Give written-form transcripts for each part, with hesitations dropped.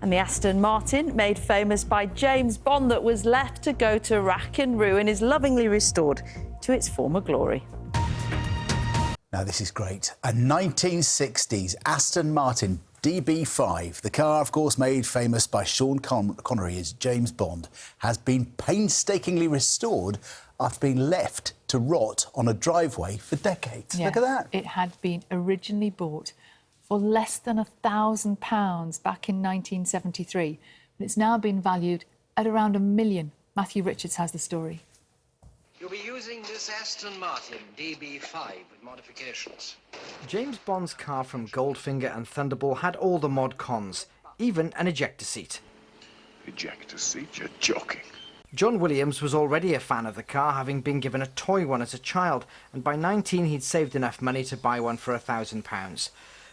And the Aston Martin, made famous by James Bond, that was left to go to rack and ruin, is lovingly restored to its former glory. Now, this is great. A 1960s Aston Martin DB5, the car, of course, made famous by Sean Connery as James Bond, has been painstakingly restored after being left to rot on a driveway for decades. Yeah, look at that. It had been originally bought for less than £1,000 back in 1973, but it's now been valued at around £1 million. Matthew Richards has the story. You'll be using this Aston Martin DB5 with modifications. James Bond's car from Goldfinger and Thunderball had all the mod cons, even an ejector seat. Ejector seat? You're joking. John Williams was already a fan of the car, having been given a toy one as a child, and by 19 he'd saved enough money to buy one for £1,000.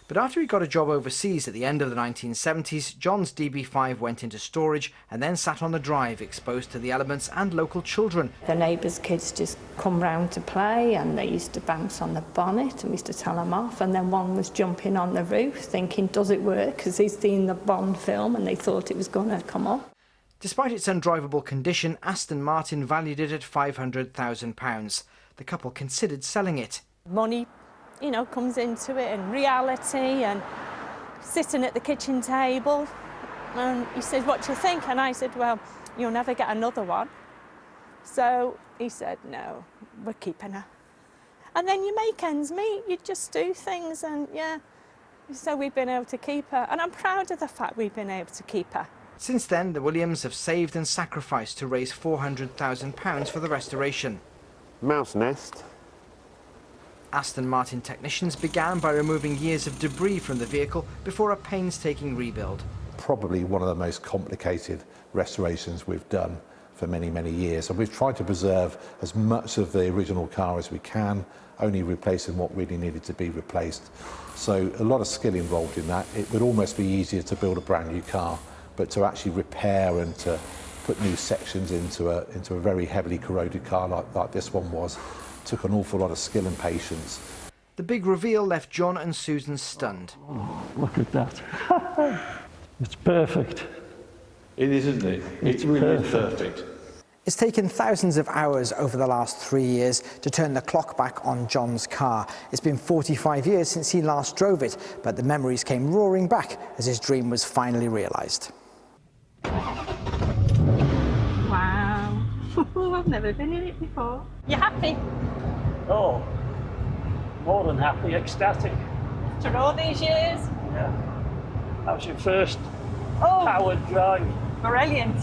But after he got a job overseas at the end of the 1970s, John's DB5 went into storage and then sat on the drive, exposed to the elements and local children. The neighbours' kids just come round to play, and they used to bounce on the bonnet and we used to tell them off, and then one was jumping on the roof thinking, does it work? Because he's seen the Bond film and they thought it was going to come off. Despite its undrivable condition, Aston Martin valued it at £500,000. The couple considered selling it. Money, you know, comes into it, and reality, and sitting at the kitchen table. And he said, what do you think? And I said, well, you'll never get another one. So he said, no, we're keeping her. And then you make ends meet, you just do things, and yeah. So we've been able to keep her, and I'm proud of the fact we've been able to keep her. Since then, the Williams have saved and sacrificed to raise £400,000 for the restoration. Mouse nest. Aston Martin technicians began by removing years of debris from the vehicle before a painstaking rebuild. Probably one of the most complicated restorations we've done for many, many years. And we've tried to preserve as much of the original car as we can, only replacing what really needed to be replaced. So a lot of skill involved in that. It would almost be easier to build a brand new car, but to actually repair and to put new sections into a very heavily corroded car like this one was, took an awful lot of skill and patience. The big reveal left John and Susan stunned. Oh, look at that. It's perfect. It is, isn't it? It's really perfect. It's taken thousands of hours over the last 3 years to turn the clock back on John's car. It's been 45 years since he last drove it, but the memories came roaring back as his dream was finally realised. Wow. I've never been in it before. You happy? Oh, more than happy, ecstatic. After all these years? Yeah. That was your first powered drive. Brilliant.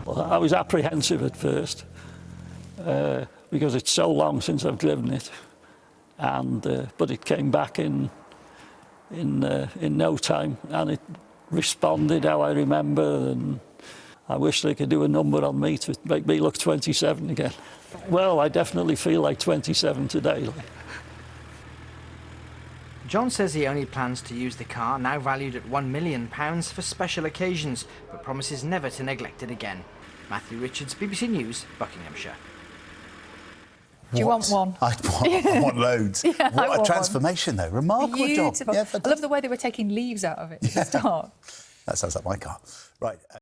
Well, I was apprehensive at first because it's so long since I've driven it, and but it came back in no time, and it responded how I remember, and I wish they could do a number on me to make me look 27 again. Well, I definitely feel like 27 today. John says he only plans to use the car, now valued at £1 million, for special occasions, but promises never to neglect it again. Matthew Richards, BBC News, Buckinghamshire. Do you want one? I want loads. Yeah, what a transformation, though. Remarkable job. Beautiful. Yeah, I love the way they were taking leaves out of it at the start. That sounds like my car. Right.